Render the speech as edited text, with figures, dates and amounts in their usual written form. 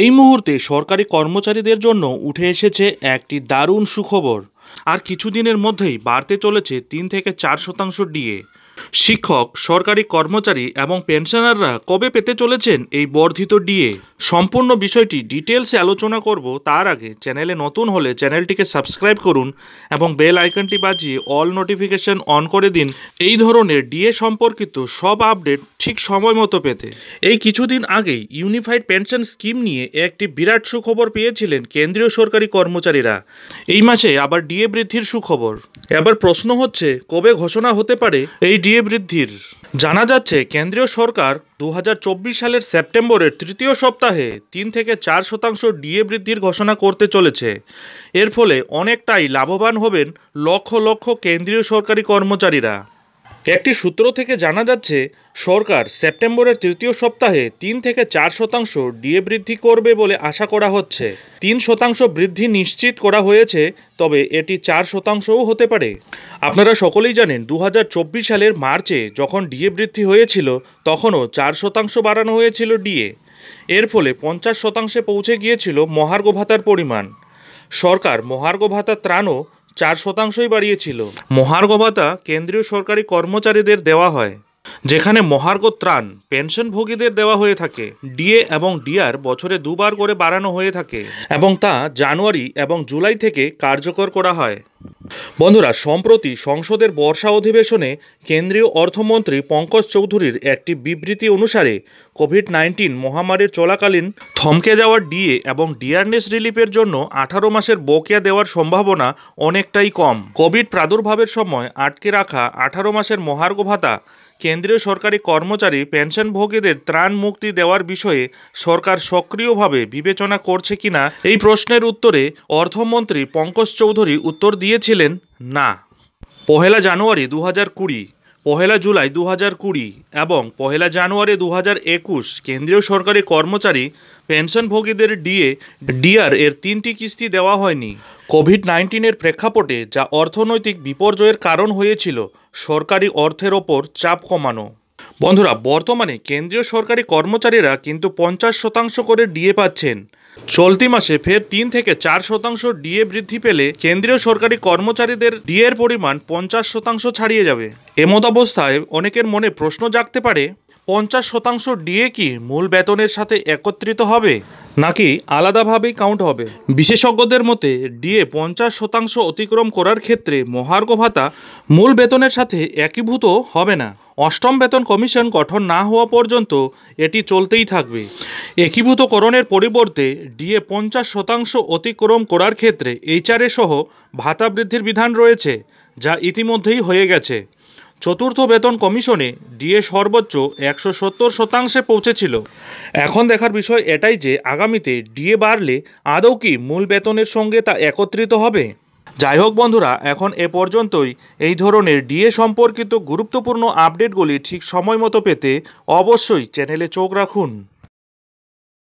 এই মুহূর্তে সরকারি কর্মচারীদের জন্য উঠে এসেছে একটি দারুণ সুখবর। আর কিছুদিনের মধ্যেই বাড়তে চলেছে 3 থেকে 4% ডিএ। শিক্ষক, সরকারি কর্মচারী এবং পেনশনাররা কবে পেতে চলেছেন এই বর্ধিত ডিএ? সম্পূর্ণ বিষয়টি ডিটেলসে আলোচনা করব। তার আগে চ্যানেলে নতুন হলে চ্যানেলটিকে সাবস্ক্রাইব করুন এবং বেল আইকনটি বাজিয়ে অল নোটিফিকেশন অন করে দিন এই ধরনের ডিএ সম্পর্কিত সব আপডেট ঠিক সময় মতো পেতে। এই কিছুদিন আগেই ইউনিফাইড পেনশন স্কিম নিয়ে একটি বিরাট সুখবর পেয়েছিলেন কেন্দ্রীয় সরকারি কর্মচারীরা। এই মাসে আবার ডিএ বৃদ্ধির সুখবর। এবার প্রশ্ন হচ্ছে, কবে ঘোষণা হতে পারে এই ডিএ বৃদ্ধির? জানা যাচ্ছে কেন্দ্রীয় সরকার 2024 সালের সেপ্টেম্বরের তৃতীয় সপ্তাহে 3 থেকে 4% ডিএ বৃদ্ধির ঘোষণা করতে চলেছে। এর ফলে অনেকটাই লাভবান হবেন লক্ষ লক্ষ কেন্দ্রীয় সরকারি কর্মচারীরা। একটি সূত্র থেকে জানা যাচ্ছে সরকার সেপ্টেম্বরের তৃতীয় সপ্তাহে 3 থেকে 4% ডিএ বৃদ্ধি করবে বলে আশা করা হচ্ছে। 3% বৃদ্ধি নিশ্চিত করা হয়েছে, তবে এটি 4%ও হতে পারে। আপনারা সকলেই জানেন 2024 সালের মার্চে যখন ডিএ বৃদ্ধি হয়েছিল তখনও 4% বাড়ানো হয়েছিল ডিএ। এর ফলে 50% পৌঁছে গিয়েছিল মহার্ঘ ভাতার পরিমাণ। সরকার মহার্ঘ ভাতা ত্রাণও 4%ই বাড়িয়েছিল। মহার্ঘ ভাতা কেন্দ্রীয় সরকারি কর্মচারীদের দেওয়া হয়, যেখানে মহার্ঘ ত্রাণ পেনশনভোগীদের দেওয়া হয়ে থাকে। ডিএ এবং ডিআর বছরে দুবার করে বাড়ানো হয়ে থাকে এবং তা জানুয়ারি এবং জুলাই থেকে কার্যকর করা হয়। বন্ধুরা, সম্প্রতি সংসদের বর্ষা অধিবেশনে কেন্দ্রীয় অর্থমন্ত্রী পঙ্কজ চৌধুরীর একটি বিবৃতি অনুসারে কোভিড-19 মহামারীর চলাকালীন থমকে যাওয়া ডিএ এবং ডিআরনেস রিলিফের জন্য 18 মাসের বকেয়া দেওয়ার সম্ভাবনা অনেকটাই কম। কোভিড প্রাদুর্ভাবের সময় আটকে রাখা 18 মাসের মহার্ঘ ভাতা কেন্দ্রীয় সরকারি কর্মচারী পেনশনভোগীদের ত্রাণ মুক্তি দেওয়ার বিষয়ে সরকার সক্রিয়ভাবে বিবেচনা করছে কিনা এই প্রশ্নের উত্তরে অর্থমন্ত্রী পঙ্কজ চৌধুরী উত্তর দিয়েছিলেন, না। 1 জানুয়ারি 2020, 1 জুলাই 2020 এবং 1 জানুয়ারি 2021 কেন্দ্রীয় সরকারি কর্মচারী পেনশনভোগীদের ডিএ ডিআর এর 3টি কিস্তি দেওয়া হয়নি। কোভিড-19 প্রেক্ষাপটে যা অর্থনৈতিক বিপর্যয়ের কারণ হয়েছিল সরকারি অর্থের ওপর চাপ কমানো। বন্ধুরা, বর্তমানে কেন্দ্রীয় সরকারি কর্মচারীরা কিন্তু 50% করে ডিএ পাচ্ছেন। চলতি মাসে ফের 3 থেকে 4% ডিএ বৃদ্ধি পেলে কেন্দ্রীয় সরকারি কর্মচারীদের ডিএর পরিমাণ 50% ছাড়িয়ে যাবে। এমতাবস্থায় অনেকের মনে প্রশ্ন জাগতে পারে, 50% ডিএ কি মূল বেতনের সাথে একত্রিত হবে নাকি আলাদাভাবেই কাউন্ট হবে? বিশেষজ্ঞদের মতে ডিএ 50% অতিক্রম করার ক্ষেত্রে মহার্ঘ ভাতা মূল বেতনের সাথে একীভূত হবে না। অষ্টম বেতন কমিশন গঠন না হওয়া পর্যন্ত এটি চলতেই থাকবে। একীভূতকরণের পরিবর্তে ডিএ 50% অতিক্রম করার ক্ষেত্রে এইচআরএ সহ ভাতা বৃদ্ধির বিধান রয়েছে, যা ইতিমধ্যেই হয়ে গেছে। চতুর্থ বেতন কমিশনে ডিএ সর্বোচ্চ 170% পৌঁছেছিল। এখন দেখার বিষয় এটাই যে আগামীতে ডিএ বাড়লে আদৌ কি মূল বেতনের সঙ্গে তা একত্রিত হবে। যাই হোক বন্ধুরা, এখন এ পর্যন্তই। এই ধরনের ডিএ সম্পর্কিত গুরুত্বপূর্ণ আপডেটগুলি ঠিক সময় মতো পেতে অবশ্যই চ্যানেলে চোখ রাখুন।